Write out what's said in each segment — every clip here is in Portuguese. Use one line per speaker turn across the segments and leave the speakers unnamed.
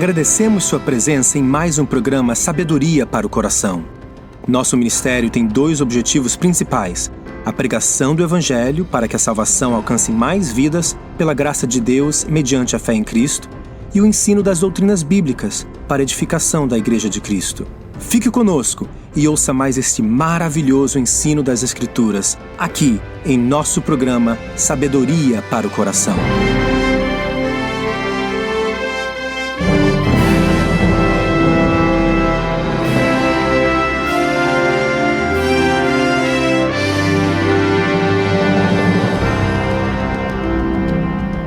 Agradecemos sua presença em mais um programa Sabedoria para o Coração. Nosso ministério tem 2 objetivos principais: a pregação do Evangelho para que a salvação alcance mais vidas pela graça de Deus mediante a fé em Cristo, e o ensino das doutrinas bíblicas para a edificação da Igreja de Cristo. Fique conosco e ouça mais este maravilhoso ensino das Escrituras, aqui em nosso programa Sabedoria para o Coração.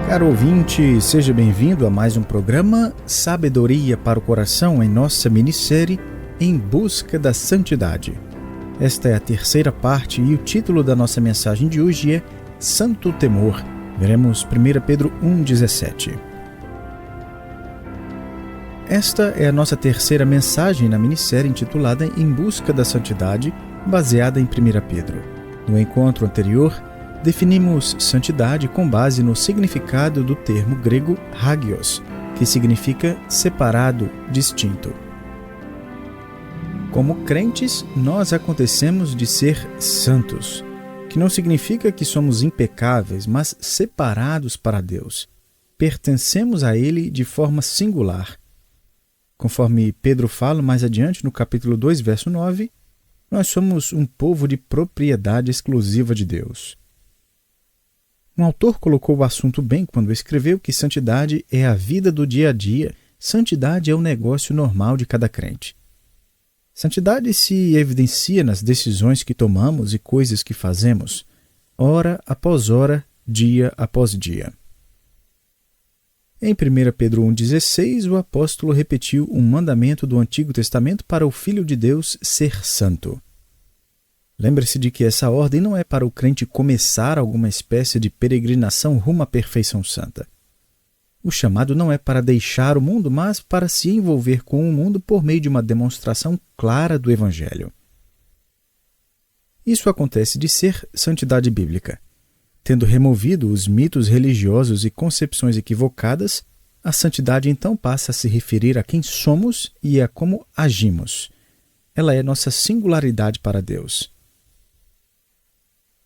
Caro ouvinte, seja bem-vindo a mais um programa Sabedoria para o Coração em nossa minissérie Em Busca da Santidade. Esta é a terceira parte e o título da nossa mensagem de hoje é Santo Temor. Veremos 1 Pedro 1,17. Esta é a nossa terceira mensagem na minissérie intitulada Em Busca da Santidade, baseada em 1 Pedro. No encontro anterior, definimos santidade com base no significado do termo grego hagios, que significa separado, distinto. Como crentes, nós acontecemos de ser santos, que não significa que somos impecáveis, mas separados para Deus. Pertencemos a Ele de forma singular. Conforme Pedro fala mais adiante no capítulo 2, verso 9, nós somos um povo de propriedade exclusiva de Deus. Um autor colocou o assunto bem quando escreveu que santidade é a vida do dia a dia, santidade é o negócio normal de cada crente. Santidade se evidencia nas decisões que tomamos e coisas que fazemos, hora após hora, dia após dia. Em 1 Pedro 1,16, o apóstolo repetiu um mandamento do Antigo Testamento para o Filho de Deus ser santo. Lembre-se de que essa ordem não é para o crente começar alguma espécie de peregrinação rumo à perfeição santa. O chamado não é para deixar o mundo, mas para se envolver com o mundo por meio de uma demonstração clara do Evangelho. Isso acontece de ser santidade bíblica. Tendo removido os mitos religiosos e concepções equivocadas, a santidade então passa a se referir a quem somos e a como agimos. Ela é nossa singularidade para Deus.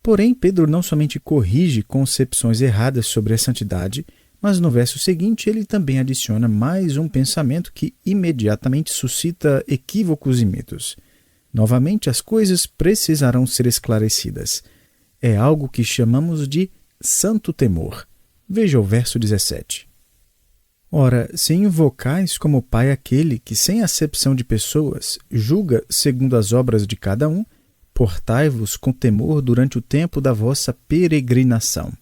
Porém, Pedro não somente corrige concepções erradas sobre a santidade, mas no verso seguinte ele também adiciona mais um pensamento que imediatamente suscita equívocos e mitos. Novamente, as coisas precisarão ser esclarecidas. É algo que chamamos de santo temor. Veja o verso 17. Ora, se invocais como Pai aquele que, sem acepção de pessoas, julga segundo as obras de cada um, portai-vos com temor durante o tempo da vossa peregrinação.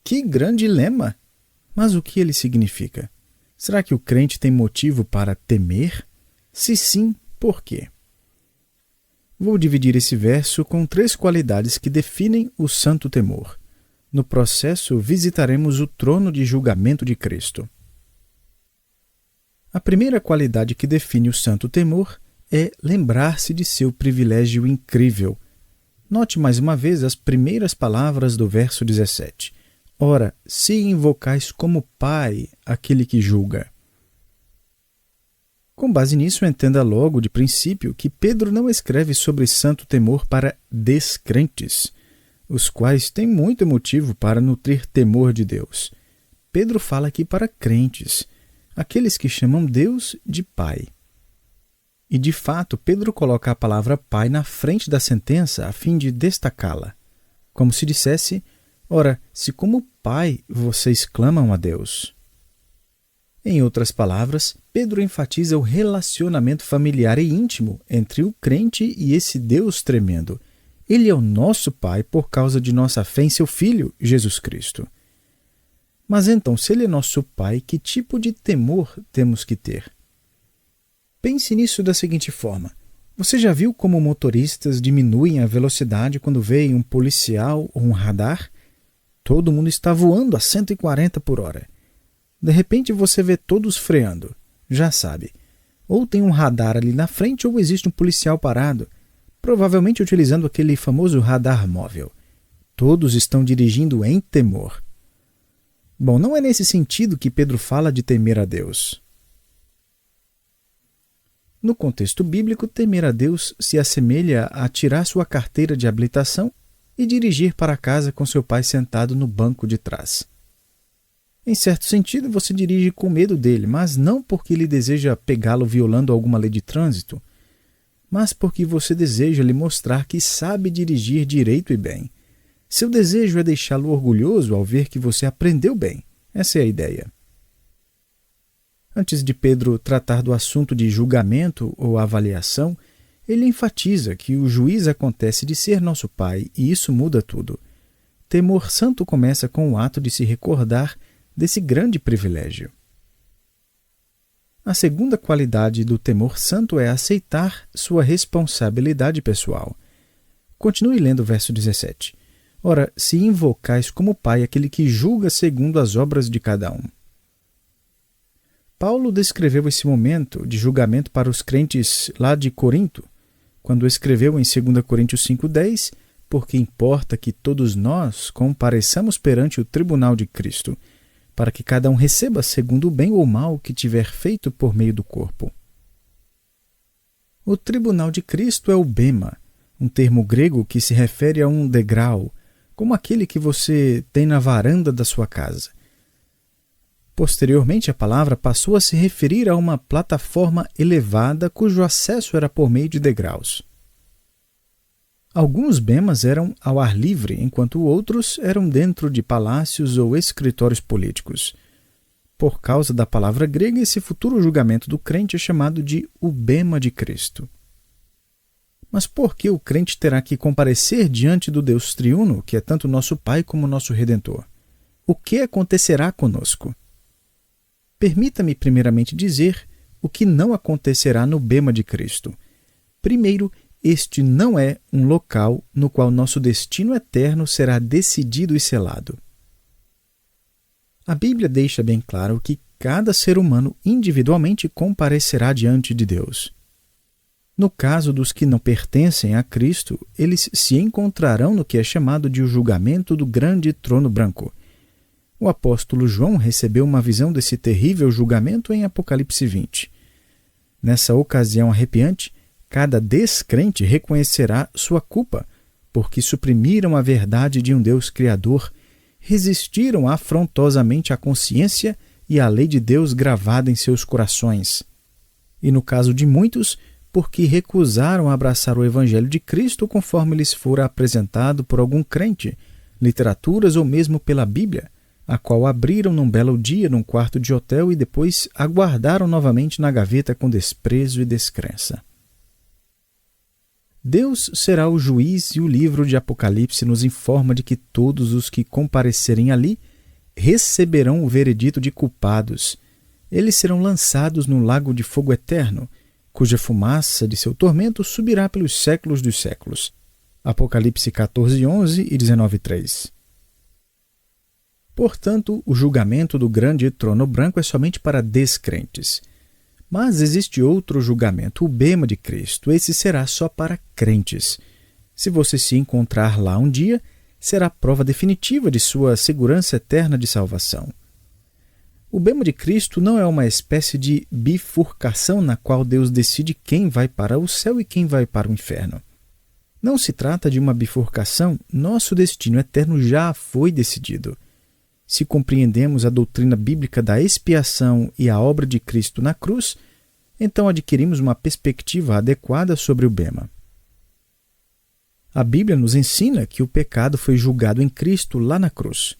Que grande lema! Mas o que ele significa? Será que o crente tem motivo para temer? Se sim, por quê? Vou dividir esse verso com 3 qualidades que definem o santo temor. No processo, visitaremos o trono de julgamento de Cristo. A primeira qualidade que define o santo temor é lembrar-se de seu privilégio incrível. Note mais uma vez as primeiras palavras do verso 17. Ora, se invocais como Pai aquele que julga. Com base nisso, entenda logo de princípio que Pedro não escreve sobre santo temor para descrentes, os quais têm muito motivo para nutrir temor de Deus. Pedro fala aqui para crentes, aqueles que chamam Deus de Pai. E, de fato, Pedro coloca a palavra Pai na frente da sentença a fim de destacá-la, como se dissesse, ora, se como Pai vocês clamam a Deus. Em outras palavras, Pedro enfatiza o relacionamento familiar e íntimo entre o crente e esse Deus tremendo. Ele é o nosso Pai por causa de nossa fé em seu Filho, Jesus Cristo. Mas então, se ele é nosso Pai, que tipo de temor temos que ter? Pense nisso da seguinte forma. Você já viu como motoristas diminuem a velocidade quando veem um policial ou um radar? Todo mundo está voando a 140 por hora. De repente você vê todos freando. Já sabe, ou tem um radar ali na frente ou existe um policial parado, provavelmente utilizando aquele famoso radar móvel. Todos estão dirigindo em temor. Bom, não é nesse sentido que Pedro fala de temer a Deus. No contexto bíblico, temer a Deus se assemelha a tirar sua carteira de habilitação e dirigir para casa com seu pai sentado no banco de trás. Em certo sentido, você dirige com medo dele, mas não porque ele deseja pegá-lo violando alguma lei de trânsito, mas porque você deseja lhe mostrar que sabe dirigir direito e bem. Seu desejo é deixá-lo orgulhoso ao ver que você aprendeu bem. Essa é a ideia. Antes de Pedro tratar do assunto de julgamento ou avaliação, ele enfatiza que o juiz acontece de ser nosso Pai, e isso muda tudo. Temor santo começa com o ato de se recordar desse grande privilégio. A segunda qualidade do temor santo é aceitar sua responsabilidade pessoal. Continue lendo o verso 17. Ora, se invocais como Pai aquele que julga segundo as obras de cada um. Paulo descreveu esse momento de julgamento para os crentes lá de Corinto, quando escreveu em 2 Coríntios 5,10, porque importa que todos nós compareçamos perante o tribunal de Cristo, para que cada um receba segundo o bem ou mal que tiver feito por meio do corpo. O tribunal de Cristo é o bema, um termo grego que se refere a um degrau, como aquele que você tem na varanda da sua casa. Posteriormente, a palavra passou a se referir a uma plataforma elevada cujo acesso era por meio de degraus. Alguns bemas eram ao ar livre, enquanto outros eram dentro de palácios ou escritórios políticos. Por causa da palavra grega, esse futuro julgamento do crente é chamado de o bema de Cristo. Mas por que o crente terá que comparecer diante do Deus triuno, que é tanto nosso Pai como nosso Redentor? O que acontecerá conosco? Permita-me primeiramente dizer o que não acontecerá no bema de Cristo. Primeiro, este não é um local no qual nosso destino eterno será decidido e selado. A Bíblia deixa bem claro que cada ser humano individualmente comparecerá diante de Deus. No caso dos que não pertencem a Cristo, eles se encontrarão no que é chamado de o julgamento do grande trono branco. O apóstolo João recebeu uma visão desse terrível julgamento em Apocalipse 20. Nessa ocasião arrepiante, cada descrente reconhecerá sua culpa, porque suprimiram a verdade de um Deus Criador, resistiram afrontosamente à consciência e à lei de Deus gravada em seus corações. E no caso de muitos, porque recusaram abraçar o Evangelho de Cristo conforme lhes fora apresentado por algum crente, literaturas ou mesmo pela Bíblia, a qual abriram num belo dia num quarto de hotel e depois aguardaram novamente na gaveta com desprezo e descrença. Deus será o juiz e o livro de Apocalipse nos informa de que todos os que comparecerem ali receberão o veredito de culpados. Eles serão lançados no lago de fogo eterno, cuja fumaça de seu tormento subirá pelos séculos dos séculos. Apocalipse 14:11 e 19:3. Portanto, o julgamento do grande trono branco é somente para descrentes. Mas existe outro julgamento, o bema de Cristo. Esse será só para crentes. Se você se encontrar lá um dia, será a prova definitiva de sua segurança eterna de salvação. O bema de Cristo não é uma espécie de bifurcação na qual Deus decide quem vai para o céu e quem vai para o inferno. Não se trata de uma bifurcação, nosso destino eterno já foi decidido. Se compreendemos a doutrina bíblica da expiação e a obra de Cristo na cruz, então adquirimos uma perspectiva adequada sobre o bema. A Bíblia nos ensina que o pecado foi julgado em Cristo lá na cruz.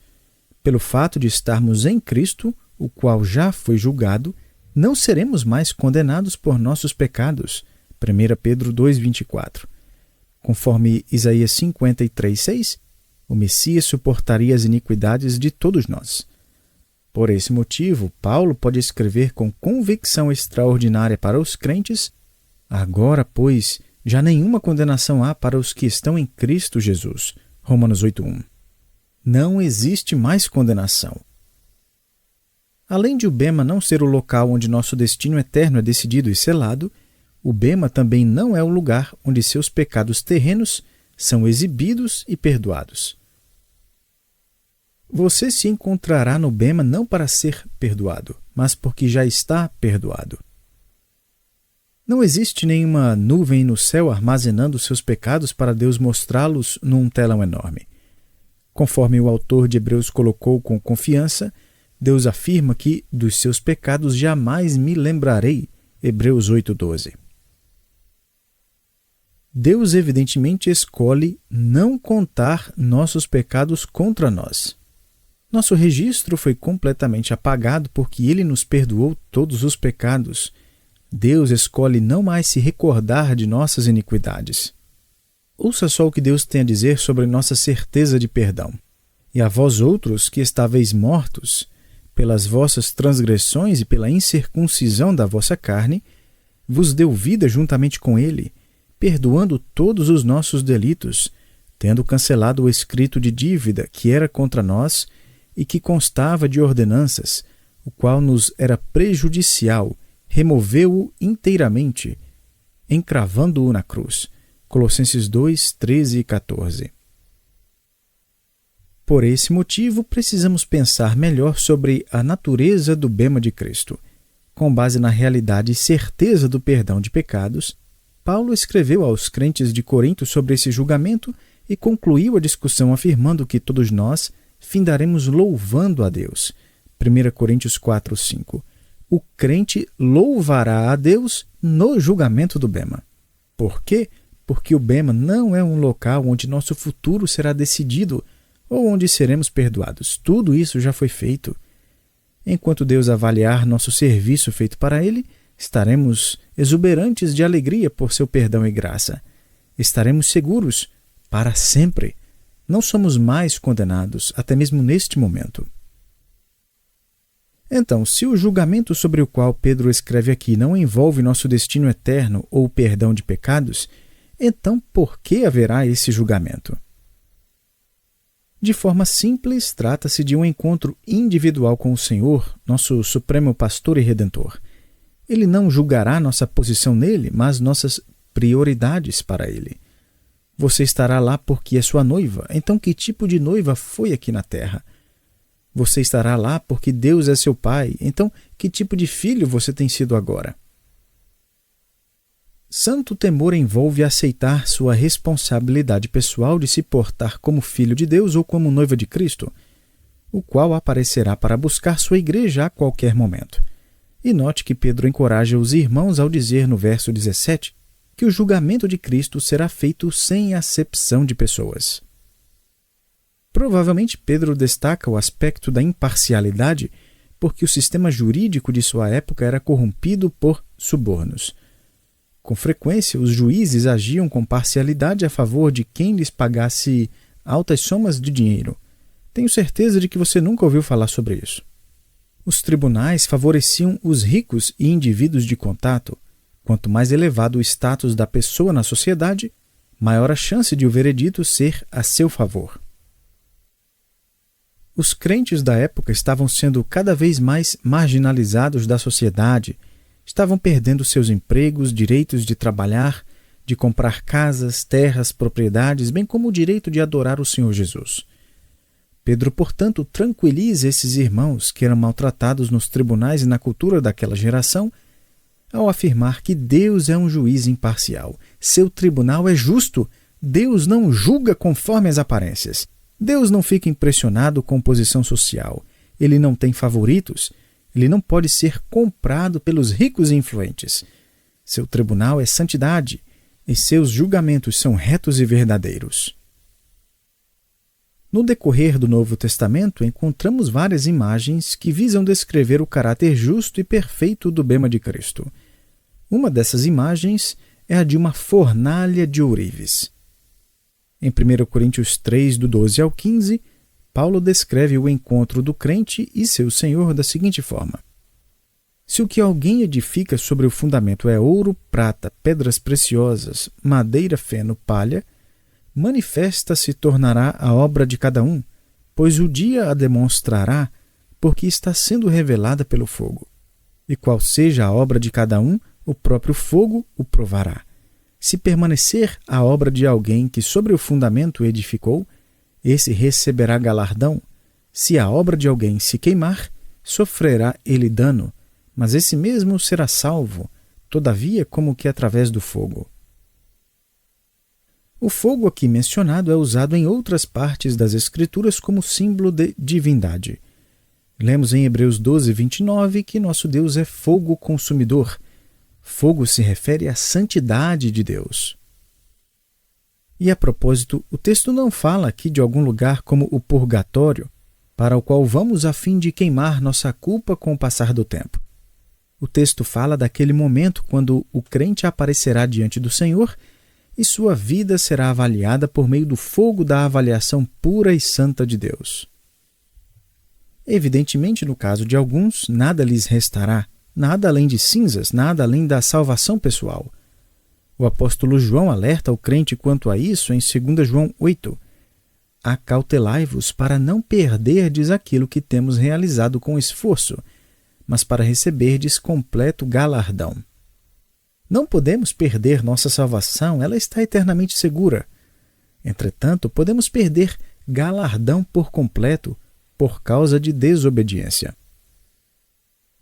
Pelo fato de estarmos em Cristo, o qual já foi julgado, não seremos mais condenados por nossos pecados. 1 Pedro 2,24. Conforme Isaías 53,6, o Messias suportaria as iniquidades de todos nós. Por esse motivo, Paulo pode escrever com convicção extraordinária para os crentes: agora, pois, já nenhuma condenação há para os que estão em Cristo Jesus. Romanos 8,1. Não existe mais condenação. Além de o bema não ser o local onde nosso destino eterno é decidido e selado, o bema também não é o lugar onde seus pecados terrenos são exibidos e perdoados. Você se encontrará no bema não para ser perdoado, mas porque já está perdoado. Não existe nenhuma nuvem no céu armazenando seus pecados para Deus mostrá-los num telão enorme. Conforme o autor de Hebreus colocou com confiança, Deus afirma que dos seus pecados jamais me lembrarei. Hebreus 8:12. Deus evidentemente escolhe não contar nossos pecados contra nós. Nosso registro foi completamente apagado porque Ele nos perdoou todos os pecados. Deus escolhe não mais se recordar de nossas iniquidades. Ouça só o que Deus tem a dizer sobre nossa certeza de perdão. E a vós outros que estáveis mortos, pelas vossas transgressões e pela incircuncisão da vossa carne, vos deu vida juntamente com Ele, perdoando todos os nossos delitos, tendo cancelado o escrito de dívida que era contra nós e que constava de ordenanças, o qual nos era prejudicial, removeu-o inteiramente, encravando-o na cruz. Colossenses 2, 13 e 14. Por esse motivo, precisamos pensar melhor sobre a natureza do bema de Cristo. Com base na realidade e certeza do perdão de pecados, Paulo escreveu aos crentes de Corinto sobre esse julgamento e concluiu a discussão afirmando que todos nós findaremos louvando a Deus. 1 Coríntios 4, 5. O crente louvará a Deus no julgamento do bema. Por quê? Porque o bema não é um local onde nosso futuro será decidido ou onde seremos perdoados. Tudo isso já foi feito. Enquanto Deus avaliar nosso serviço feito para Ele, estaremos exuberantes de alegria por seu perdão e graça. Estaremos seguros para sempre. Não somos mais condenados, até mesmo neste momento. Então, se o julgamento sobre o qual Pedro escreve aqui não envolve nosso destino eterno ou perdão de pecados, então por que haverá esse julgamento? De forma simples, trata-se de um encontro individual com o Senhor, nosso supremo pastor e redentor. Ele não julgará nossa posição nele, mas nossas prioridades para ele. Você estará lá porque é sua noiva. Então, que tipo de noiva foi aqui na terra? Você estará lá porque Deus é seu pai. Então, que tipo de filho você tem sido agora? Santo temor envolve aceitar sua responsabilidade pessoal de se portar como filho de Deus ou como noiva de Cristo, o qual aparecerá para buscar sua igreja a qualquer momento. E note que Pedro encoraja os irmãos ao dizer no verso 17 que o julgamento de Cristo será feito sem acepção de pessoas. Provavelmente Pedro destaca o aspecto da imparcialidade porque o sistema jurídico de sua época era corrompido por subornos. Com frequência, os juízes agiam com parcialidade a favor de quem lhes pagasse altas somas de dinheiro. Tenho certeza de que você nunca ouviu falar sobre isso. Os tribunais favoreciam os ricos e indivíduos de contato. Quanto mais elevado o status da pessoa na sociedade, maior a chance de o veredito ser a seu favor. Os crentes da época estavam sendo cada vez mais marginalizados da sociedade, estavam perdendo seus empregos, direitos de trabalhar, de comprar casas, terras, propriedades, bem como o direito de adorar o Senhor Jesus. Pedro, portanto, tranquiliza esses irmãos que eram maltratados nos tribunais e na cultura daquela geração, ao afirmar que Deus é um juiz imparcial. Seu tribunal é justo. Deus não julga conforme as aparências. Deus não fica impressionado com posição social. Ele não tem favoritos. Ele não pode ser comprado pelos ricos e influentes. Seu tribunal é santidade e seus julgamentos são retos e verdadeiros. No decorrer do Novo Testamento, encontramos várias imagens que visam descrever o caráter justo e perfeito do bema de Cristo. Uma dessas imagens é a de uma fornalha de ourives. Em 1 Coríntios 3, do 12 ao 15, Paulo descreve o encontro do crente e seu Senhor da seguinte forma: Se o que alguém edifica sobre o fundamento é ouro, prata, pedras preciosas, madeira, feno, palha, manifesta se tornará a obra de cada um, pois o dia a demonstrará, porque está sendo revelada pelo fogo. E qual seja a obra de cada um, o próprio fogo o provará. Se permanecer a obra de alguém que sobre o fundamento edificou, esse receberá galardão. Se a obra de alguém se queimar, sofrerá ele dano, mas esse mesmo será salvo, todavia como que através do fogo. O fogo aqui mencionado é usado em outras partes das Escrituras como símbolo de divindade. Lemos em Hebreus 12, 29 que nosso Deus é fogo consumidor. Fogo se refere à santidade de Deus. E a propósito, o texto não fala aqui de algum lugar como o purgatório, para o qual vamos a fim de queimar nossa culpa com o passar do tempo. O texto fala daquele momento quando o crente aparecerá diante do Senhor e sua vida será avaliada por meio do fogo da avaliação pura e santa de Deus. Evidentemente, no caso de alguns, nada lhes restará, nada além de cinzas, nada além da salvação pessoal. O apóstolo João alerta o crente quanto a isso em 2 João 8. Acautelai-vos para não perderdes aquilo que temos realizado com esforço, mas para receberdes completo galardão. Não podemos perder nossa salvação, ela está eternamente segura. Entretanto, podemos perder galardão por completo por causa de desobediência.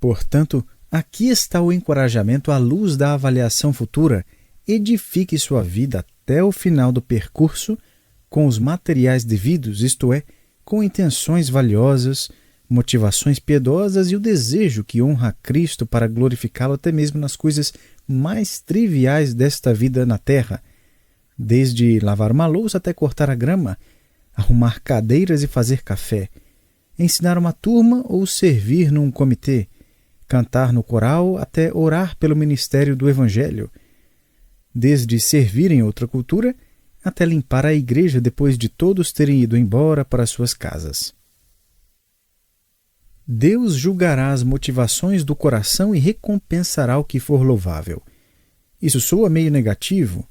Portanto, aqui está o encorajamento à luz da avaliação futura. Edifique sua vida até o final do percurso com os materiais devidos, isto é, com intenções valiosas, motivações piedosas e o desejo que honra a Cristo para glorificá-lo até mesmo nas coisas mais triviais desta vida na terra, desde lavar uma louça até cortar a grama, arrumar cadeiras e fazer café, ensinar uma turma ou servir num comitê, cantar no coral até orar pelo ministério do Evangelho, desde servir em outra cultura até limpar a igreja depois de todos terem ido embora para suas casas. Deus julgará as motivações do coração e recompensará o que for louvável. Isso soa meio negativo.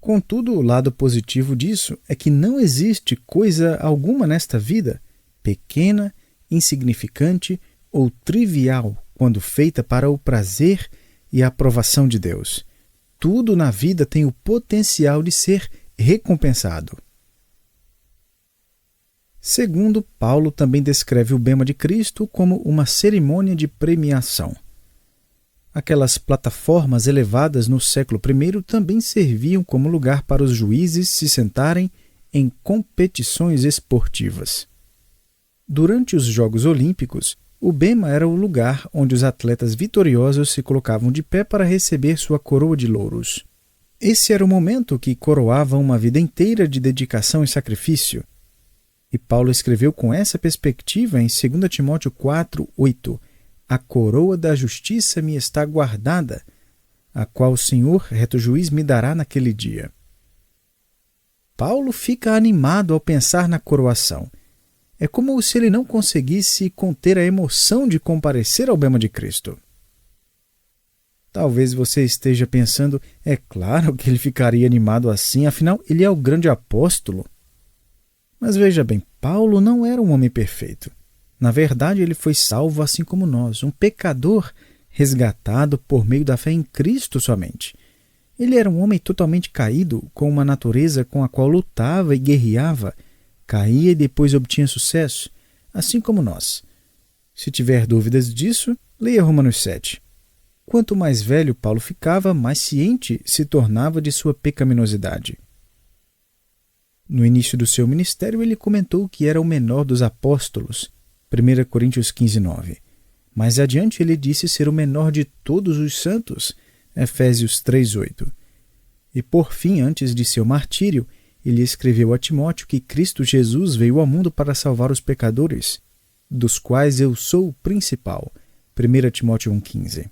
Contudo, o lado positivo disso é que não existe coisa alguma nesta vida, pequena, insignificante ou trivial, quando feita para o prazer e a aprovação de Deus. Tudo na vida tem o potencial de ser recompensado. Segundo, Paulo também descreve o bema de Cristo como uma cerimônia de premiação. Aquelas plataformas elevadas no século I também serviam como lugar para os juízes se sentarem em competições esportivas. Durante os Jogos Olímpicos, o bema era o lugar onde os atletas vitoriosos se colocavam de pé para receber sua coroa de louros. Esse era o momento que coroava uma vida inteira de dedicação e sacrifício. E Paulo escreveu com essa perspectiva em 2 Timóteo 4, 8. A coroa da justiça me está guardada, a qual o Senhor, reto juiz, me dará naquele dia. Paulo fica animado ao pensar na coroação. É como se ele não conseguisse conter a emoção de comparecer ao bema de Cristo. Talvez você esteja pensando, é claro que ele ficaria animado assim, afinal ele é o grande apóstolo. Mas veja bem, Paulo não era um homem perfeito. Na verdade, ele foi salvo assim como nós, um pecador resgatado por meio da fé em Cristo somente. Ele era um homem totalmente caído, com uma natureza com a qual lutava e guerreava, caía e depois obtinha sucesso, assim como nós. Se tiver dúvidas disso, leia Romanos 7. Quanto mais velho Paulo ficava, mais ciente se tornava de sua pecaminosidade. No início do seu ministério, ele comentou que era o menor dos apóstolos, 1 Coríntios 15, 9. Mais adiante, ele disse ser o menor de todos os santos, Efésios 3, 8. E por fim, antes de seu martírio, ele escreveu a Timóteo que Cristo Jesus veio ao mundo para salvar os pecadores, dos quais eu sou o principal, 1 Timóteo 1,15.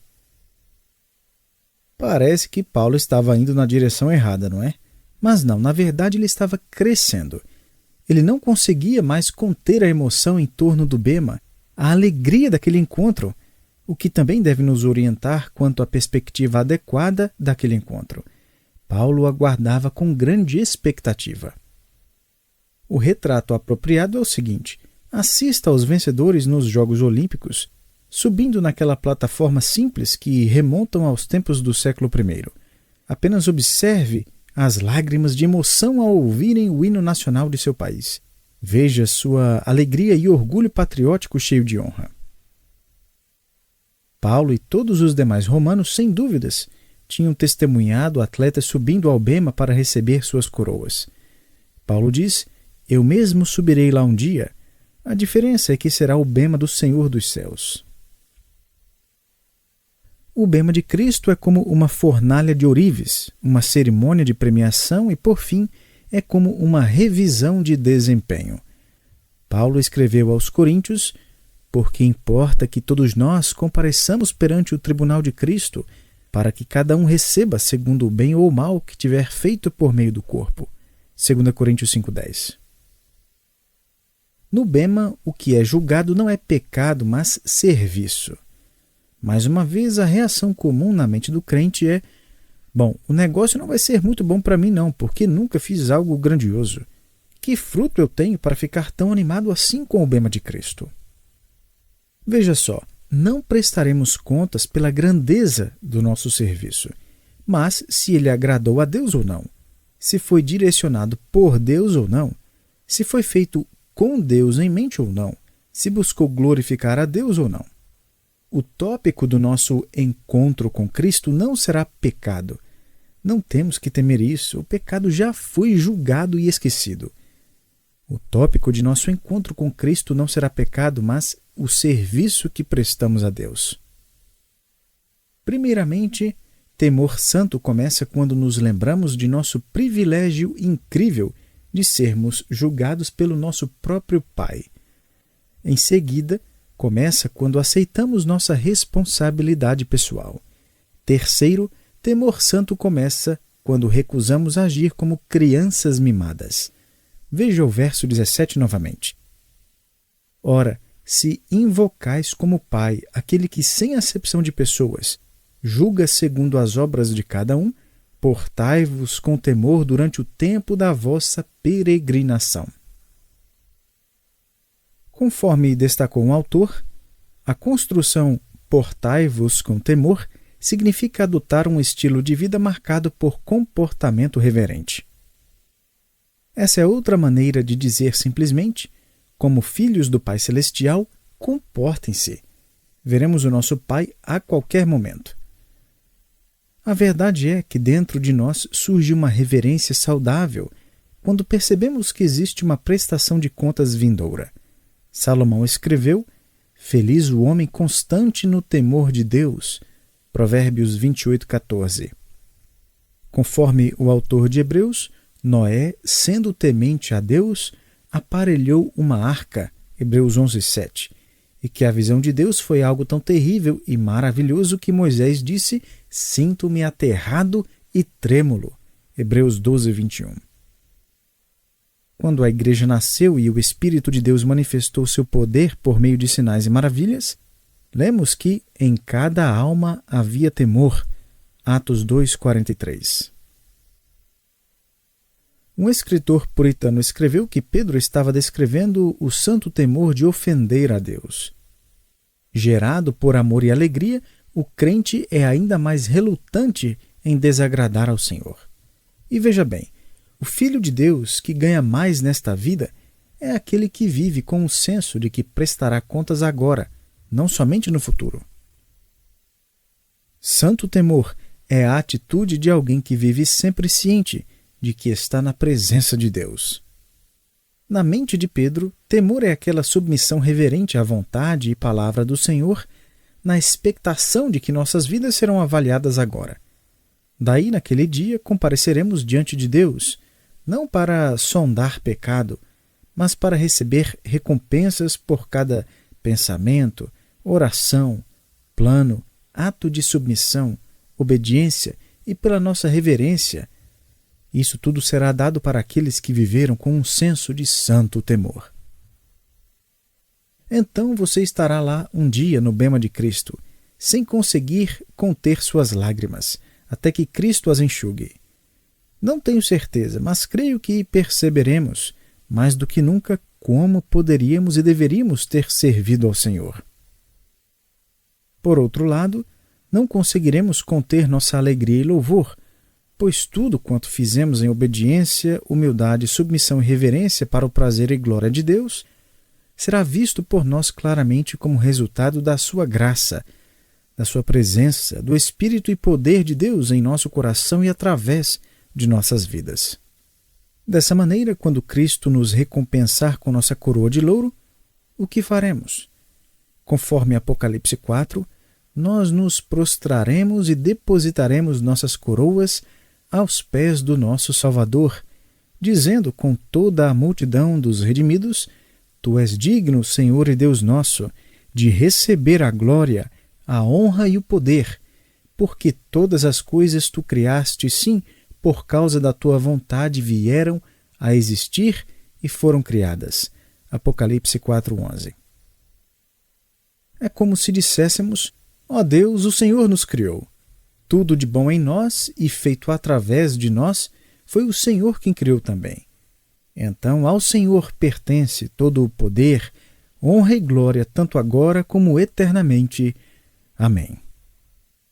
Parece que Paulo estava indo na direção errada, não é? Mas não, na verdade ele estava crescendo. Ele não conseguia mais conter a emoção em torno do bema, a alegria daquele encontro, o que também deve nos orientar quanto à perspectiva adequada daquele encontro. Paulo aguardava com grande expectativa. O retrato apropriado é o seguinte: assista aos vencedores nos Jogos Olímpicos, subindo naquela plataforma simples que remontam aos tempos do século I. Apenas observe as lágrimas de emoção ao ouvirem o hino nacional de seu país. Veja sua alegria e orgulho patriótico cheio de honra. Paulo e todos os demais romanos, sem dúvidas, tinham testemunhado atletas subindo ao bema para receber suas coroas. Paulo diz: eu mesmo subirei lá um dia. A diferença é que será o bema do Senhor dos céus. O bema de Cristo é como uma fornalha de ourives, uma cerimônia de premiação e, por fim, é como uma revisão de desempenho. Paulo escreveu aos Coríntios: porque importa que todos nós compareçamos perante o tribunal de Cristo, para que cada um receba segundo o bem ou o mal que tiver feito por meio do corpo. 2 Coríntios 5,10. No bema, o que é julgado não é pecado, mas serviço. Mais uma vez, a reação comum na mente do crente é: bom, o negócio não vai ser muito bom para mim não, porque nunca fiz algo grandioso. Que fruto eu tenho para ficar tão animado assim com o bema de Cristo? Veja só, não prestaremos contas pela grandeza do nosso serviço, mas se ele agradou a Deus ou não, se foi direcionado por Deus ou não, se foi feito com Deus em mente ou não, se buscou glorificar a Deus ou não. O tópico do nosso encontro com Cristo não será pecado. Não temos que temer isso, o pecado já foi julgado e esquecido. O tópico de nosso encontro com Cristo não será pecado, mas o serviço que prestamos a Deus. Primeiramente, temor santo começa quando nos lembramos de nosso privilégio incrível de sermos julgados pelo nosso próprio Pai. Em seguida, começa quando aceitamos nossa responsabilidade pessoal. Terceiro, temor santo começa quando recusamos agir como crianças mimadas. Veja o verso 17 novamente. Ora, se invocais como Pai aquele que, sem acepção de pessoas, julga segundo as obras de cada um, portai-vos com temor durante o tempo da vossa peregrinação. Conforme destacou um autor, a construção portai-vos com temor significa adotar um estilo de vida marcado por comportamento reverente. Essa é outra maneira de dizer simplesmente: como filhos do Pai Celestial, comportem-se. Veremos o nosso Pai a qualquer momento. A verdade é que dentro de nós surge uma reverência saudável quando percebemos que existe uma prestação de contas vindoura. Salomão escreveu: feliz o homem constante no temor de Deus. Provérbios 28:14. Conforme o autor de Hebreus, Noé, sendo temente a Deus, aparelhou uma arca. Hebreus 11:7. E que a visão de Deus foi algo tão terrível e maravilhoso que Moisés disse: sinto-me aterrado e trêmulo. Hebreus 12:21. Quando a igreja nasceu e o Espírito de Deus manifestou seu poder por meio de sinais e maravilhas, lemos que em cada alma havia temor. Atos 2:43. Um escritor puritano escreveu que Pedro estava descrevendo o santo temor de ofender a Deus. Gerado por amor e alegria, o crente é ainda mais relutante em desagradar ao Senhor. E veja bem, o Filho de Deus que ganha mais nesta vida é aquele que vive com o senso de que prestará contas agora, não somente no futuro. Santo temor é a atitude de alguém que vive sempre ciente de que está na presença de Deus. Na mente de Pedro, temor é aquela submissão reverente à vontade e palavra do Senhor, na expectação de que nossas vidas serão avaliadas agora. Daí, naquele dia, compareceremos diante de Deus, não para sondar pecado, mas para receber recompensas por cada pensamento, oração, plano, ato de submissão, obediência e pela nossa reverência. Isso tudo será dado para aqueles que viveram com um senso de santo temor. Então você estará lá um dia no bema de Cristo, sem conseguir conter suas lágrimas, até que Cristo as enxugue. Não tenho certeza, mas creio que perceberemos, mais do que nunca, como poderíamos e deveríamos ter servido ao Senhor. Por outro lado, não conseguiremos conter nossa alegria e louvor, pois tudo quanto fizemos em obediência, humildade, submissão e reverência para o prazer e glória de Deus, será visto por nós claramente como resultado da sua graça, da sua presença, do Espírito e poder de Deus em nosso coração e através de nossas vidas. Dessa maneira, quando Cristo nos recompensar com nossa coroa de louro, o que faremos? Conforme Apocalipse 4, nós nos prostraremos e depositaremos nossas coroas aos pés do nosso Salvador, dizendo com toda a multidão dos redimidos: Tu és digno, Senhor e Deus nosso, de receber a glória, a honra e o poder, porque todas as coisas tu criaste, sim, por causa da tua vontade vieram a existir e foram criadas. Apocalipse 4:11. É como se disséssemos: ó Deus, o Senhor nos criou. Tudo de bom em nós e feito através de nós foi o Senhor quem criou também. Então ao Senhor pertence todo o poder, honra e glória, tanto agora como eternamente. Amém.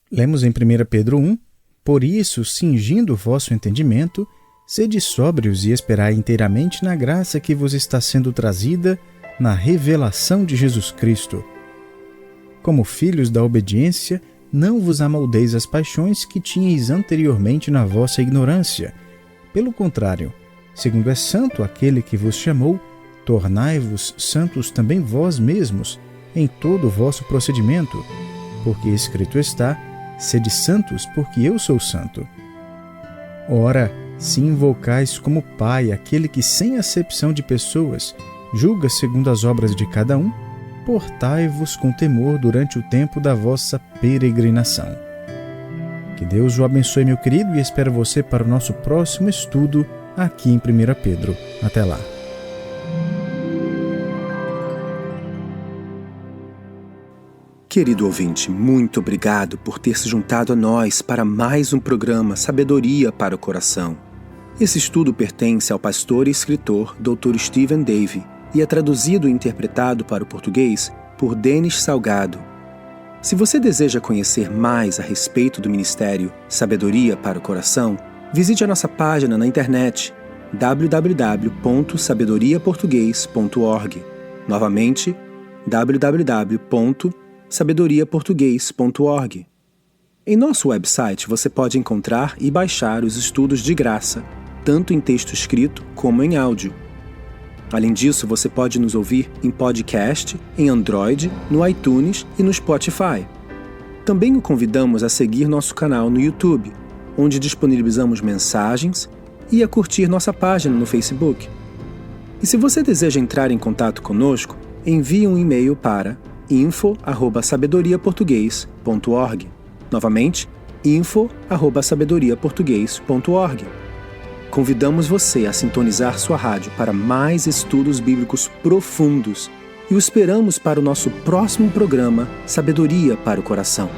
Lemos em 1 Pedro 1, Por isso, cingindo o vosso entendimento, sede sóbrios e esperai inteiramente na graça que vos está sendo trazida na revelação de Jesus Cristo. Como filhos da obediência, não vos amoldeis as paixões que tinhais anteriormente na vossa ignorância. Pelo contrário, segundo é santo aquele que vos chamou, tornai-vos santos também vós mesmos em todo o vosso procedimento, porque escrito está: sede santos, porque eu sou santo. Ora, se invocais como Pai aquele que, sem acepção de pessoas, julga segundo as obras de cada um, portai-vos com temor durante o tempo da vossa peregrinação. Que Deus o abençoe, meu querido, e espero você para o nosso próximo estudo aqui em 1 Pedro. Até lá.
Querido ouvinte, muito obrigado por ter se juntado a nós para mais um programa Sabedoria para o Coração. Esse estudo pertence ao pastor e escritor Dr. Stephen Davey e é traduzido e interpretado para o português por Denis Salgado. Se você deseja conhecer mais a respeito do ministério Sabedoria para o Coração, visite a nossa página na internet www.sabedoriaportugues.org. Novamente, www.sabedoriaportugues.org. Em nosso website você pode encontrar e baixar os estudos de graça, tanto em texto escrito como em áudio. Além disso, você pode nos ouvir em podcast, em Android, no iTunes e no Spotify. Também o convidamos a seguir nosso canal no YouTube, onde disponibilizamos mensagens, e a curtir nossa página no Facebook. E se você deseja entrar em contato conosco, envie um e-mail para info@sabedoriaportugues.org. Novamente, info@sabedoriaportugues.org. Convidamos você a sintonizar sua rádio para mais estudos bíblicos profundos e o esperamos para o nosso próximo programa Sabedoria para o Coração.